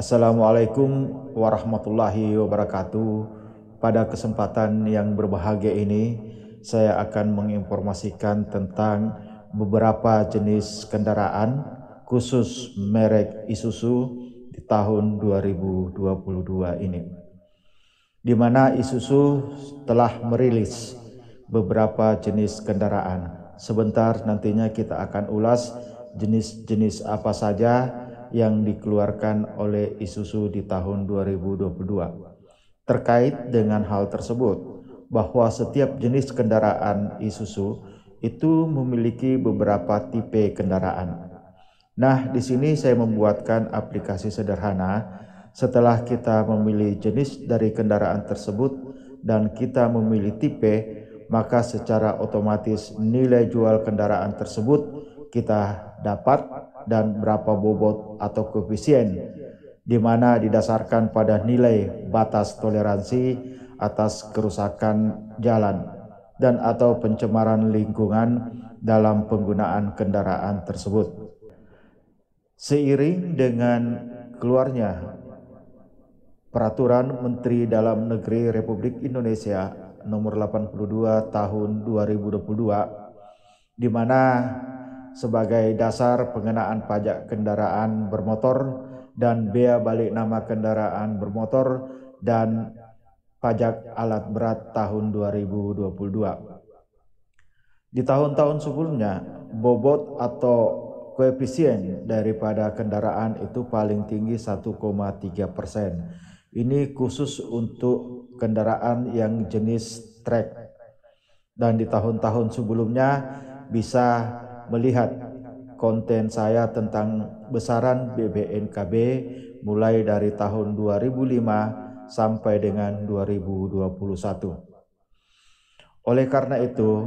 Assalamualaikum warahmatullahi wabarakatuh. Pada kesempatan yang berbahagia ini, saya akan menginformasikan tentang beberapa jenis kendaraan khusus merek Isuzu di tahun 2022 ini, di mana Isuzu telah merilis beberapa jenis kendaraan. Sebentar nantinya kita akan ulas jenis-jenis apa saja yang dikeluarkan oleh Isuzu di tahun 2022. Terkait dengan hal tersebut, bahwa setiap jenis kendaraan Isuzu itu memiliki beberapa tipe kendaraan. Nah, di sini saya membuatkan aplikasi sederhana. Setelah kita memilih jenis dari kendaraan tersebut dan kita memilih tipe, maka secara otomatis nilai jual kendaraan tersebut kita dapat dan berapa bobot atau koefisien, di mana didasarkan pada nilai batas toleransi atas kerusakan jalan dan atau pencemaran lingkungan dalam penggunaan kendaraan tersebut. Seiring dengan keluarnya Peraturan Menteri Dalam Negeri Republik Indonesia Nomor 82 Tahun 2022, di mana sebagai dasar pengenaan pajak kendaraan bermotor dan bea balik nama kendaraan bermotor dan pajak alat berat tahun 2022. Di tahun-tahun sebelumnya, bobot atau koefisien daripada kendaraan itu paling tinggi 1,3%. Ini khusus untuk kendaraan yang jenis trek. Dan di tahun-tahun sebelumnya bisa melihat konten saya tentang besaran BBNKB mulai dari tahun 2005 sampai dengan 2021. Oleh karena itu,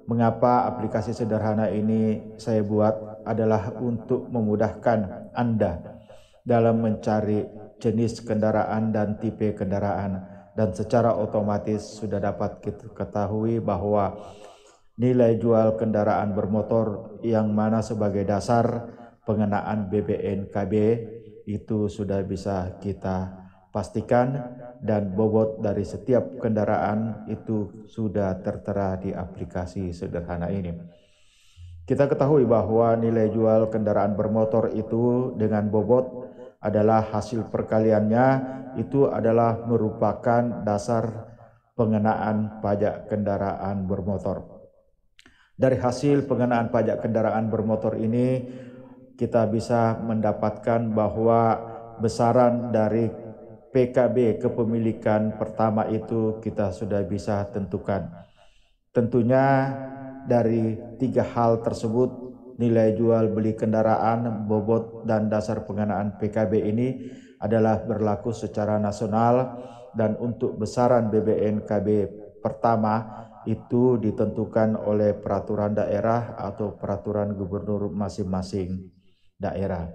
mengapa aplikasi sederhana ini saya buat adalah untuk memudahkan Anda dalam mencari jenis kendaraan dan tipe kendaraan, dan secara otomatis sudah dapat kita ketahui bahwa nilai jual kendaraan bermotor yang mana sebagai dasar pengenaan BBNKB itu sudah bisa kita pastikan, dan bobot dari setiap kendaraan itu sudah tertera di aplikasi sederhana ini. Kita ketahui bahwa nilai jual kendaraan bermotor itu dengan bobot adalah hasil perkaliannya, itu adalah merupakan dasar pengenaan pajak kendaraan bermotor. Dari hasil pengenaan pajak kendaraan bermotor ini, kita bisa mendapatkan bahwa besaran dari PKB kepemilikan pertama itu kita sudah bisa tentukan. Tentunya dari 3 hal tersebut, nilai jual beli kendaraan, bobot, dan dasar pengenaan PKB ini adalah berlaku secara nasional, dan untuk besaran BBNKB pertama itu ditentukan oleh peraturan daerah atau peraturan gubernur masing-masing daerah.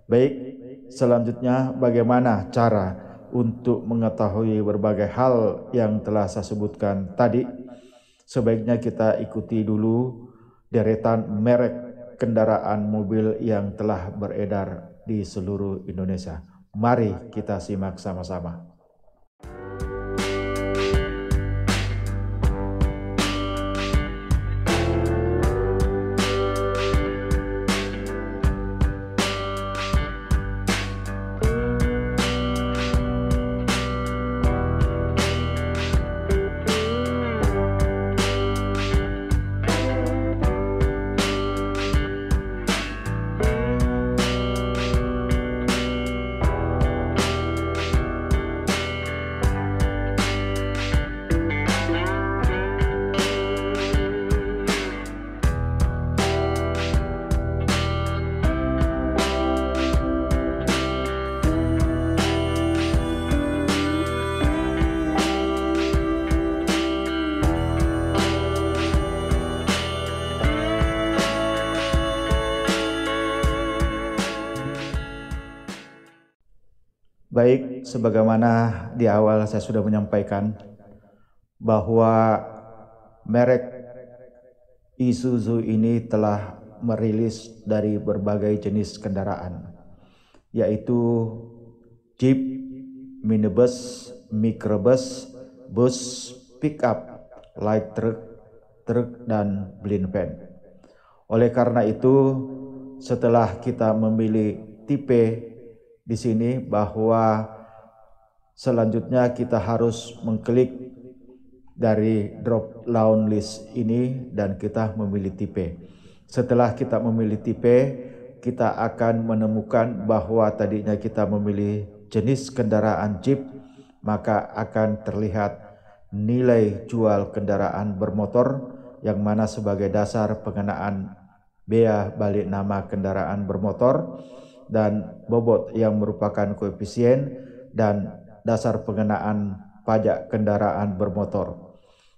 Baik, selanjutnya bagaimana cara untuk mengetahui berbagai hal yang telah saya sebutkan tadi? Sebaiknya kita ikuti dulu deretan merek kendaraan mobil yang telah beredar di seluruh Indonesia. Mari kita simak sama-sama. Baik, sebagaimana di awal saya sudah menyampaikan bahwa merek Isuzu ini telah merilis dari berbagai jenis kendaraan, yaitu jeep, minibus, microbus, bus, pickup, light truck, truk, dan blind van. Oleh karena itu, setelah kita memilih tipe di sini, bahwa selanjutnya kita harus mengklik dari drop down list ini dan kita memilih tipe. Setelah kita memilih tipe, kita akan menemukan bahwa tadinya kita memilih jenis kendaraan Jeep, maka akan terlihat nilai jual kendaraan bermotor yang mana sebagai dasar pengenaan bea balik nama kendaraan bermotor dan bobot yang merupakan koefisien dan dasar pengenaan pajak kendaraan bermotor.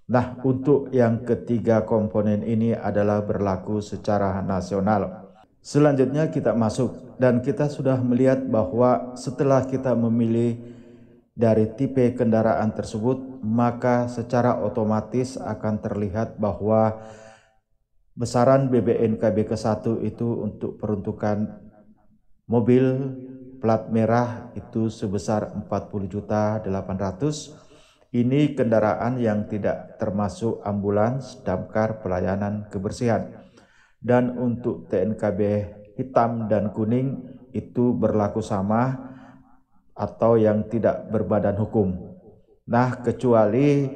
Nah, untuk yang ketiga komponen ini adalah berlaku secara nasional. Selanjutnya kita masuk dan kita sudah melihat bahwa setelah kita memilih dari tipe kendaraan tersebut, maka secara otomatis akan terlihat bahwa besaran BBNKB ke-1 itu untuk peruntukan mobil plat merah itu sebesar 40.800.000. Ini kendaraan yang tidak termasuk ambulans, damkar, pelayanan kebersihan. Dan untuk TNKB hitam dan kuning itu berlaku sama atau yang tidak berbadan hukum. Nah, kecuali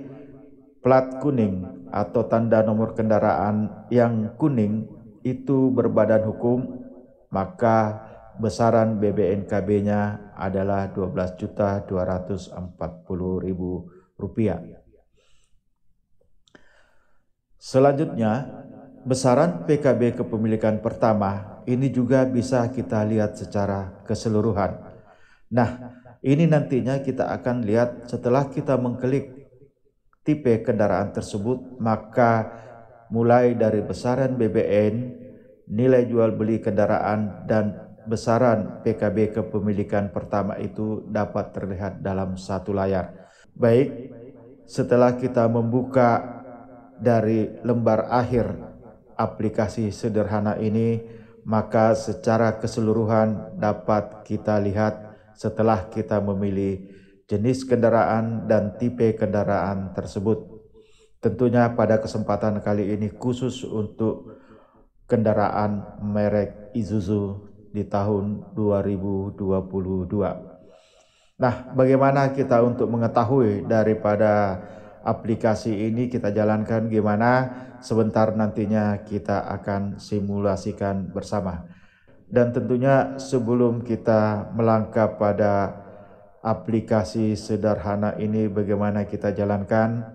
plat kuning atau tanda nomor kendaraan yang kuning itu berbadan hukum, maka besaran BBNKB-nya adalah Rp12.240.000. Selanjutnya, besaran PKB kepemilikan pertama ini juga bisa kita lihat secara keseluruhan. Nah, ini nantinya kita akan lihat setelah kita mengklik tipe kendaraan tersebut, maka mulai dari besaran BBN, nilai jual beli kendaraan, dan besaran PKB kepemilikan pertama itu dapat terlihat dalam satu layar. Baik, setelah kita membuka dari lembar akhir aplikasi sederhana ini, maka secara keseluruhan dapat kita lihat setelah kita memilih jenis kendaraan dan tipe kendaraan tersebut. Tentunya pada kesempatan kali ini khusus untuk kendaraan merek Isuzu di tahun 2022. Nah, bagaimana kita untuk mengetahui daripada aplikasi ini kita jalankan gimana? Sebentar nantinya kita akan simulasikan bersama. Dan tentunya sebelum kita melangkah pada aplikasi sederhana ini bagaimana kita jalankan,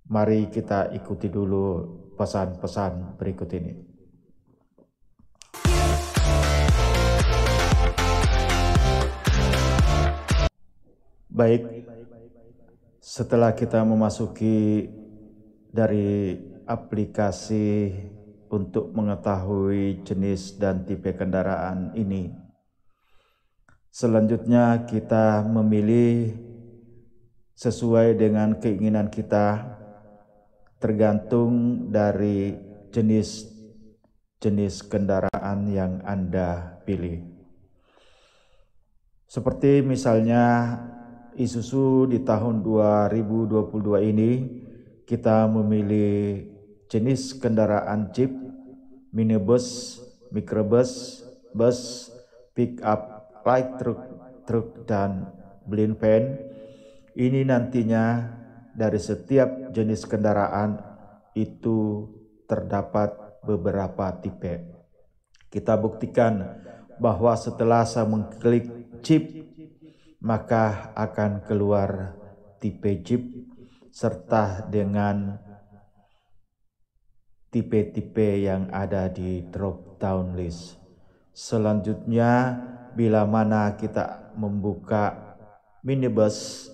mari kita ikuti dulu pesan-pesan berikut ini. Baik, setelah kita memasuki dari aplikasi untuk mengetahui jenis dan tipe kendaraan ini, selanjutnya kita memilih sesuai dengan keinginan kita, tergantung dari jenis kendaraan yang Anda pilih. Seperti misalnya Isuzu di tahun 2022 ini, kita memilih jenis kendaraan Jeep, minibus, microbus, bus, pickup, light truck, dan blind van. Ini nantinya dari setiap jenis kendaraan itu terdapat beberapa tipe. Kita buktikan bahwa setelah saya mengklik Jeep, maka akan keluar tipe Jeep serta dengan tipe-tipe yang ada di drop down list. Selanjutnya, bila mana kita membuka minibus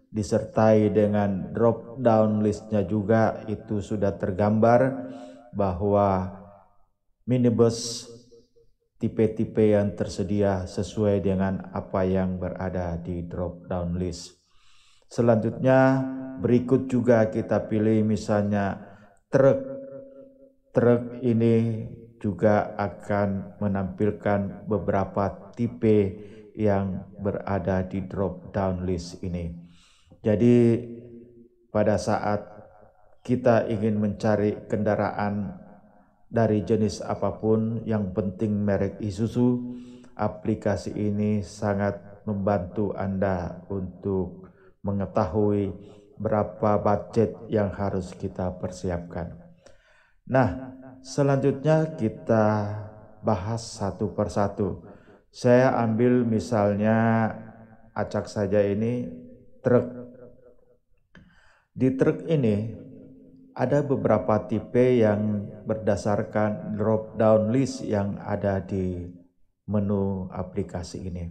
disertai dengan drop down listnya juga, itu sudah tergambar bahwa minibus tipe-tipe yang tersedia sesuai dengan apa yang berada di drop down list. Selanjutnya berikut juga kita pilih misalnya truk. Truk ini juga akan menampilkan beberapa tipe yang berada di drop down list ini. Jadi pada saat kita ingin mencari kendaraan dari jenis apapun, yang penting merek Isuzu, aplikasi ini sangat membantu Anda untuk mengetahui berapa budget yang harus kita persiapkan. Nah, selanjutnya kita bahas satu persatu. Saya ambil misalnya acak saja ini truk. Di truk ini ada beberapa tipe yang berdasarkan drop down list yang ada di menu aplikasi ini.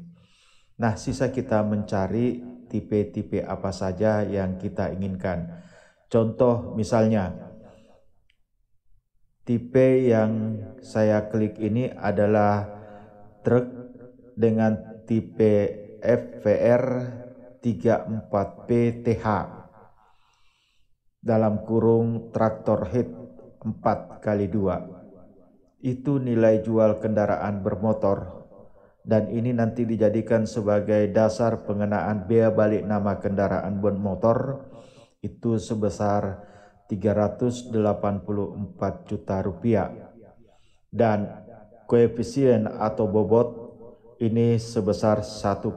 Nah, sisa kita mencari tipe-tipe apa saja yang kita inginkan. Contoh misalnya, tipe yang saya klik ini adalah truk dengan tipe FVR 34PTH dalam kurung traktor head 4x2. Itu nilai jual kendaraan bermotor, dan ini nanti dijadikan sebagai dasar pengenaan bea balik nama kendaraan bermotor itu sebesar 384 juta rupiah, dan koefisien atau bobot ini sebesar 1,4,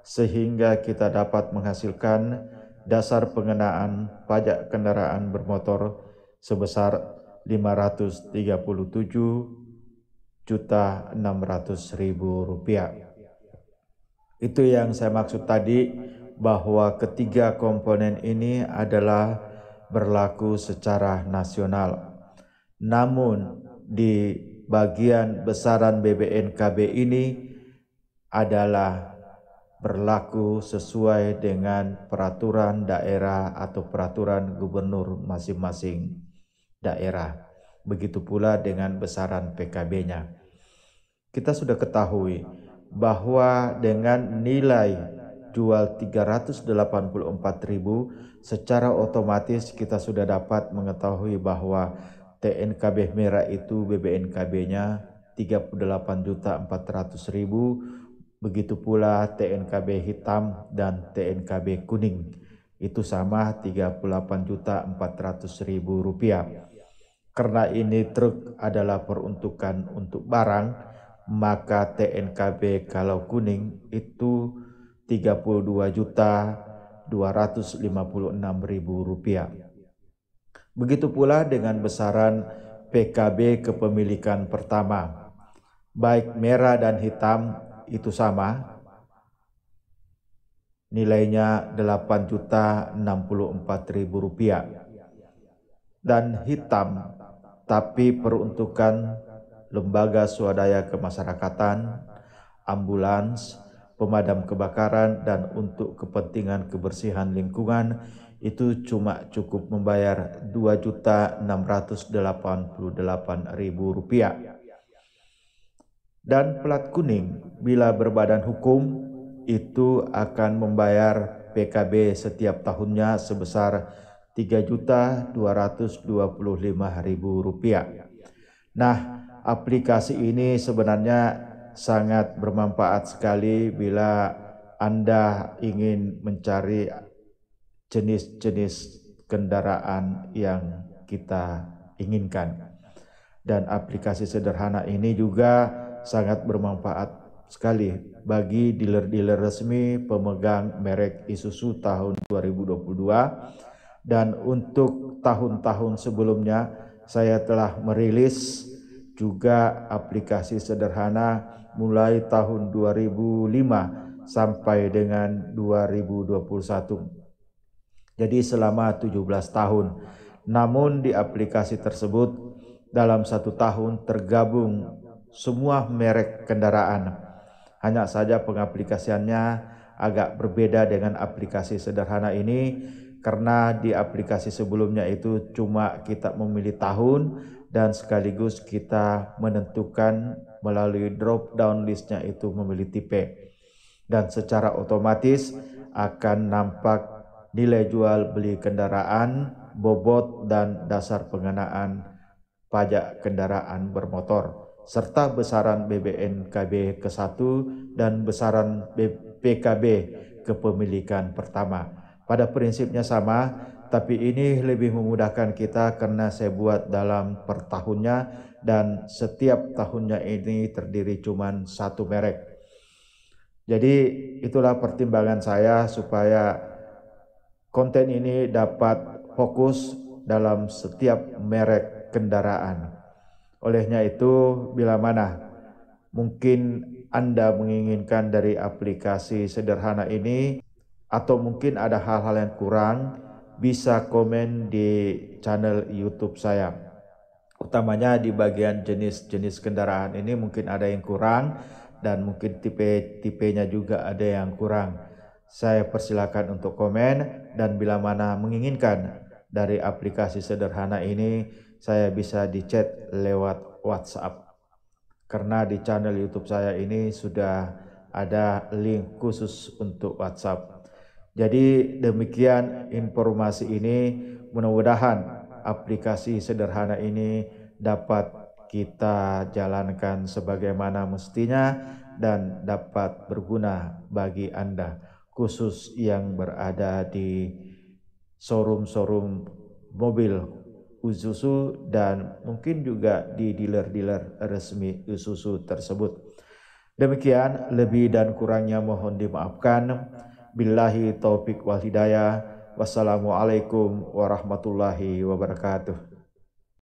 sehingga kita dapat menghasilkan dasar pengenaan pajak kendaraan bermotor sebesar 537.600.000 rupiah. Itu yang saya maksud tadi, bahwa ketiga komponen ini adalah berlaku secara nasional. Namun di bagian besaran BBNKB ini adalah berlaku sesuai dengan peraturan daerah atau peraturan gubernur masing-masing daerah. Begitu pula dengan besaran PKB-nya. Kita sudah ketahui bahwa dengan nilai jual 384.000, secara otomatis kita sudah dapat mengetahui bahwa TNKB merah itu BBNKB-nya 38.400.000. Begitu pula TNKB hitam dan TNKB kuning, itu sama 38.400.000 rupiah. Karena ini truk adalah peruntukan untuk barang, maka TNKB kalau kuning itu 32.256.000 rupiah. Begitu pula dengan besaran PKB kepemilikan pertama, baik merah dan hitam itu sama, nilainya 8.064.000 rupiah. Dan hitam tapi peruntukan lembaga swadaya kemasyarakatan, ambulans, pemadam kebakaran, dan untuk kepentingan kebersihan lingkungan itu cuma cukup membayar 2.688.000 rupiah. Dan plat kuning bila berbadan hukum itu akan membayar PKB setiap tahunnya sebesar 3.225.000 rupiah. Nah, aplikasi ini sebenarnya sangat bermanfaat sekali bila Anda ingin mencari jenis-jenis kendaraan yang kita inginkan. Dan aplikasi sederhana ini juga sangat bermanfaat sekali bagi dealer-dealer resmi pemegang merek Isuzu tahun 2022. Dan untuk tahun-tahun sebelumnya saya telah merilis juga aplikasi sederhana mulai tahun 2005 sampai dengan 2021. Jadi selama 17 tahun. Namun di aplikasi tersebut dalam 1 tahun tergabung semua merek kendaraan. Hanya saja pengaplikasiannya agak berbeda dengan aplikasi sederhana ini, karena di aplikasi sebelumnya itu cuma kita memilih tahun dan sekaligus kita menentukan melalui drop down listnya itu memilih tipe. Dan secara otomatis akan nampak nilai jual beli kendaraan, bobot, dan dasar pengenaan pajak kendaraan bermotor serta besaran BBNKB ke-1 dan besaran PKB kepemilikan pertama. Pada prinsipnya sama, tapi ini lebih memudahkan kita karena saya buat dalam per tahunnya dan setiap tahunnya ini terdiri cuma satu merek. Jadi itulah pertimbangan saya supaya konten ini dapat fokus dalam setiap merek kendaraan. Olehnya itu, bila mana mungkin Anda menginginkan dari aplikasi sederhana ini, atau mungkin ada hal-hal yang kurang, bisa komen di channel YouTube saya. Utamanya di bagian jenis-jenis kendaraan ini mungkin ada yang kurang, dan mungkin tipe-tipenya juga ada yang kurang. Saya persilakan untuk komen, dan bila mana menginginkan dari aplikasi sederhana ini, saya bisa di chat lewat WhatsApp. Karena di channel YouTube saya ini sudah ada link khusus untuk WhatsApp. Jadi demikian informasi ini, mudah-mudahan aplikasi sederhana ini dapat kita jalankan sebagaimana mestinya dan dapat berguna bagi Anda, khusus yang berada di showroom-showroom mobil Isuzu dan mungkin juga di dealer-dealer resmi Isuzu tersebut. Demikian, lebih dan kurangnya mohon dimaafkan. Billahi taufik wal hidayah. Wassalamualaikum warahmatullahi wabarakatuh.